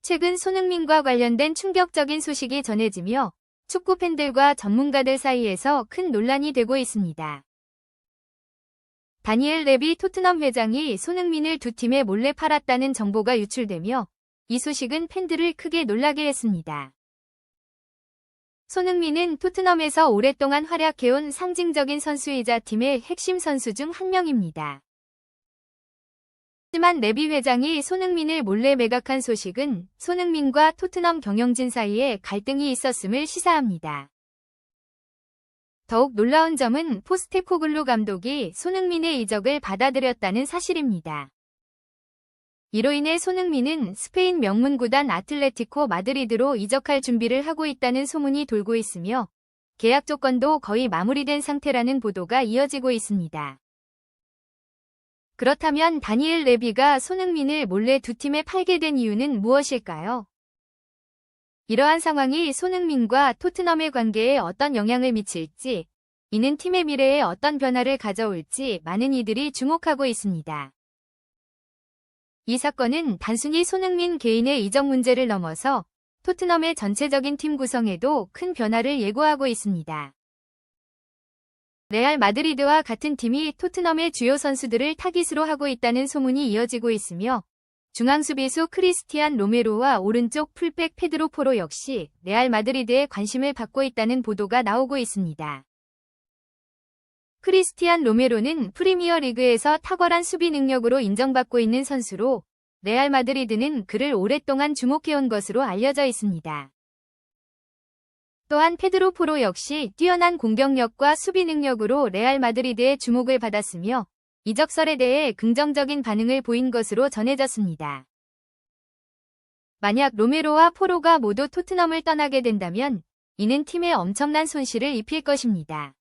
최근 손흥민과 관련된 충격적인 소식이 전해지며 축구 팬들과 전문가들 사이에서 큰 논란이 되고 있습니다. 다니엘 레비 토트넘 회장이 손흥민을 두 팀에 몰래 팔았다는 정보가 유출되며 이 소식은 팬들을 크게 놀라게 했습니다. 손흥민은 토트넘에서 오랫동안 활약해온 상징적인 선수이자 팀의 핵심 선수 중 한 명입니다. 하지만 레비 회장이 손흥민을 몰래 매각한 소식은 손흥민과 토트넘 경영진 사이에 갈등이 있었음을 시사합니다. 더욱 놀라운 점은 포스테코글루 감독이 손흥민의 이적을 받아들였다는 사실입니다. 이로 인해 손흥민은 스페인 명문 구단 아틀레티코 마드리드로 이적할 준비를 하고 있다는 소문이 돌고 있으며 계약 조건도 거의 마무리된 상태라는 보도가 이어지고 있습니다. 그렇다면 다니엘 레비가 손흥민을 몰래 두 팀에 팔게 된 이유는 무엇일까요? 이러한 상황이 손흥민과 토트넘의 관계에 어떤 영향을 미칠지, 이는 팀의 미래에 어떤 변화를 가져올지 많은 이들이 주목하고 있습니다. 이 사건은 단순히 손흥민 개인의 이적 문제를 넘어서 토트넘의 전체적인 팀 구성에도 큰 변화를 예고하고 있습니다. 레알 마드리드와 같은 팀이 토트넘의 주요 선수들을 타깃으로 하고 있다는 소문이 이어지고 있으며 중앙 수비수 크리스티안 로메로와 오른쪽 풀백 페드로 포로 역시 레알 마드리드에 관심을 받고 있다는 보도가 나오고 있습니다. 크리스티안 로메로는 프리미어 리그에서 탁월한 수비 능력으로 인정받고 있는 선수로 레알 마드리드는 그를 오랫동안 주목해온 것으로 알려져 있습니다. 또한 페드로 포로 역시 뛰어난 공격력과 수비 능력으로 레알 마드리드의 주목을 받았으며 이적설에 대해 긍정적인 반응을 보인 것으로 전해졌습니다. 만약 로메로와 포로가 모두 토트넘을 떠나게 된다면 이는 팀에 엄청난 손실을 입힐 것입니다.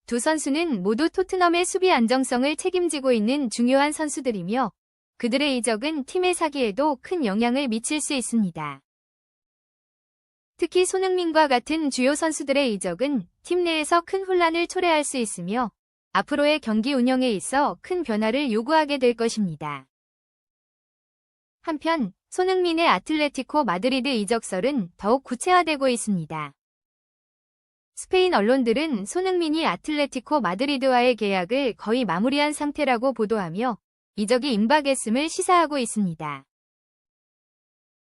두 선수는 모두 토트넘의 수비 안정성을 책임지고 있는 중요한 선수들이며 그들의 이적은 팀의 사기에도 큰 영향을 미칠 수 있습니다. 특히 손흥민과 같은 주요 선수들의 이적은 팀 내에서 큰 혼란을 초래할 수 있으며 앞으로의 경기 운영에 있어 큰 변화를 요구하게 될 것입니다. 한편 손흥민의 아틀레티코 마드리드 이적설은 더욱 구체화되고 있습니다. 스페인 언론들은 손흥민이 아틀레티코 마드리드와의 계약을 거의 마무리한 상태라고 보도하며 이적이 임박했음을 시사하고 있습니다.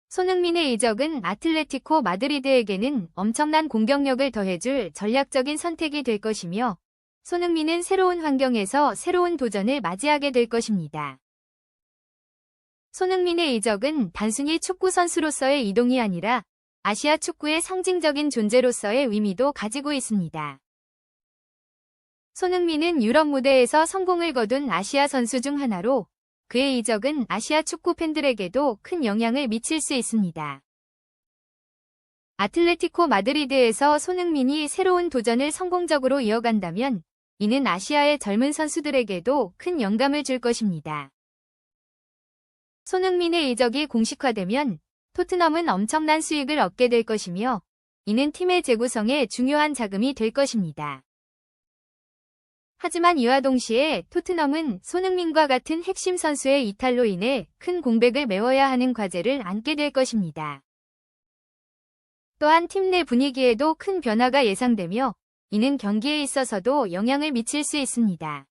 손흥민의 이적은 아틀레티코 마드리드에게는 엄청난 공격력을 더해줄 전략적인 선택이 될 것이며 손흥민은 새로운 환경에서 새로운 도전을 맞이하게 될 것입니다. 손흥민의 이적은 단순히 축구 선수로서의 이동이 아니라 아시아 축구의 상징적인 존재로서의 의미도 가지고 있습니다. 손흥민은 유럽 무대에서 성공을 거둔 아시아 선수 중 하나로 그의 이적은 아시아 축구 팬들에게도 큰 영향을 미칠 수 있습니다. 아틀레티코 마드리드에서 손흥민이 새로운 도전을 성공적으로 이어간다면 이는 아시아의 젊은 선수들에게도 큰 영감을 줄 것입니다. 손흥민의 이적이 공식화되면 토트넘은 엄청난 수익을 얻게 될 것이며 이는 팀의 재구성에 중요한 자금이 될 것입니다. 하지만 이와 동시에 토트넘은 손흥민과 같은 핵심 선수의 이탈로 인해 큰 공백을 메워야 하는 과제를 안게 될 것입니다. 또한 팀 내 분위기에도 큰 변화가 예상되며 이는 경기에 있어서도 영향을 미칠 수 있습니다.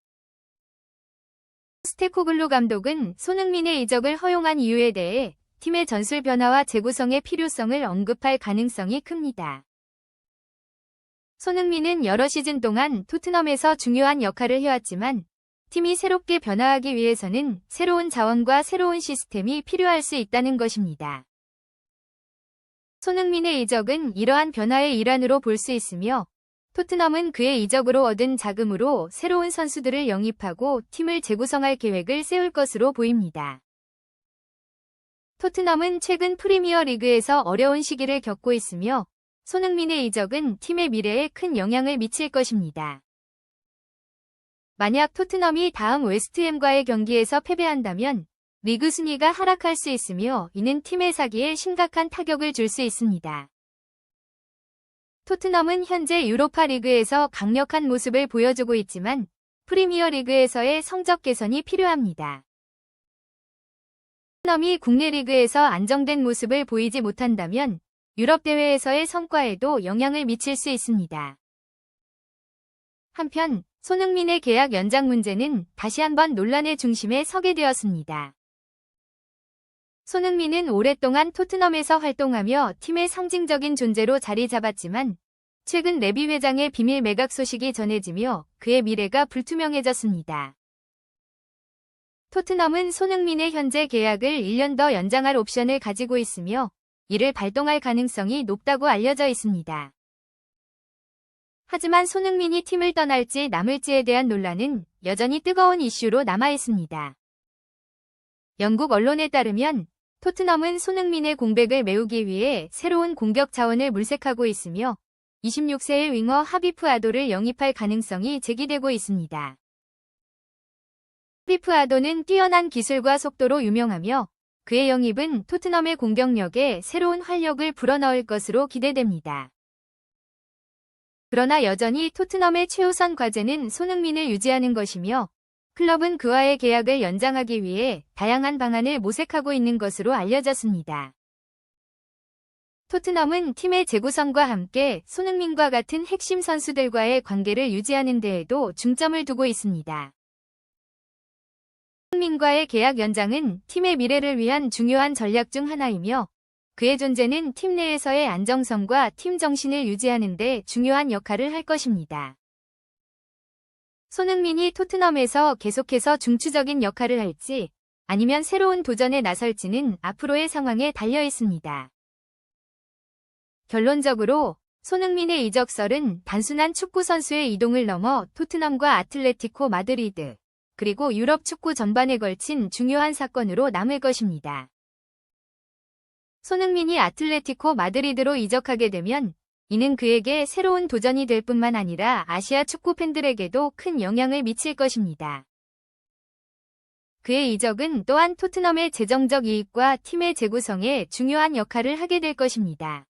포스테코글루 감독은 손흥민의 이적을 허용한 이유에 대해 팀의 전술 변화와 재구성의 필요성을 언급할 가능성이 큽니다. 손흥민은 여러 시즌 동안 토트넘에서 중요한 역할을 해왔지만 팀이 새롭게 변화하기 위해서는 새로운 자원과 새로운 시스템이 필요할 수 있다는 것입니다. 손흥민의 이적은 이러한 변화의 일환으로 볼 수 있으며 토트넘은 그의 이적으로 얻은 자금으로 새로운 선수들을 영입하고 팀을 재구성할 계획을 세울 것으로 보입니다. 토트넘은 최근 프리미어 리그에서 어려운 시기를 겪고 있으며 손흥민의 이적은 팀의 미래에 큰 영향을 미칠 것입니다. 만약 토트넘이 다음 웨스트햄과의 경기에서 패배한다면 리그 순위가 하락할 수 있으며 이는 팀의 사기에 심각한 타격을 줄 수 있습니다. 토트넘은 현재 유로파 리그에서 강력한 모습을 보여주고 있지만 프리미어 리그에서의 성적 개선이 필요합니다. 토트넘이 국내 리그에서 안정된 모습을 보이지 못한다면 유럽 대회에서의 성과에도 영향을 미칠 수 있습니다. 한편 손흥민의 계약 연장 문제는 다시 한번 논란의 중심에 서게 되었습니다. 손흥민은 오랫동안 토트넘에서 활동하며 팀의 상징적인 존재로 자리 잡았지만 최근 레비 회장의 비밀 매각 소식이 전해지며 그의 미래가 불투명해졌습니다. 토트넘은 손흥민의 현재 계약을 1년 더 연장할 옵션을 가지고 있으며 이를 발동할 가능성이 높다고 알려져 있습니다. 하지만 손흥민이 팀을 떠날지 남을지에 대한 논란은 여전히 뜨거운 이슈로 남아있습니다. 영국 언론에 따르면 토트넘은 손흥민의 공백을 메우기 위해 새로운 공격 자원을 물색하고 있으며 26세의 윙어 하비프 아도를 영입할 가능성이 제기되고 있습니다. 하비프 아도는 뛰어난 기술과 속도로 유명하며 그의 영입은 토트넘의 공격력에 새로운 활력을 불어넣을 것으로 기대됩니다. 그러나 여전히 토트넘의 최우선 과제는 손흥민을 유지하는 것이며 클럽은 그와의 계약을 연장하기 위해 다양한 방안을 모색하고 있는 것으로 알려졌습니다. 토트넘은 팀의 재구성과 함께 손흥민과 같은 핵심 선수들과의 관계를 유지하는 데에도 중점을 두고 있습니다. 손흥민과의 계약 연장은 팀의 미래를 위한 중요한 전략 중 하나이며 그의 존재는 팀 내에서의 안정성과 팀 정신을 유지하는 데 중요한 역할을 할 것입니다. 손흥민이 토트넘에서 계속해서 중추적인 역할을 할지 아니면 새로운 도전에 나설지는 앞으로의 상황에 달려 있습니다. 결론적으로 손흥민의 이적설은 단순한 축구 선수의 이동을 넘어 토트넘과 아틀레티코 마드리드, 그리고 유럽 축구 전반에 걸친 중요한 사건으로 남을 것입니다. 손흥민이 아틀레티코 마드리드로 이적하게 되면 이는 그에게 새로운 도전이 될 뿐만 아니라 아시아 축구 팬들에게도 큰 영향을 미칠 것입니다. 그의 이적은 또한 토트넘의 재정적 이익과 팀의 재구성에 중요한 역할을 하게 될 것입니다.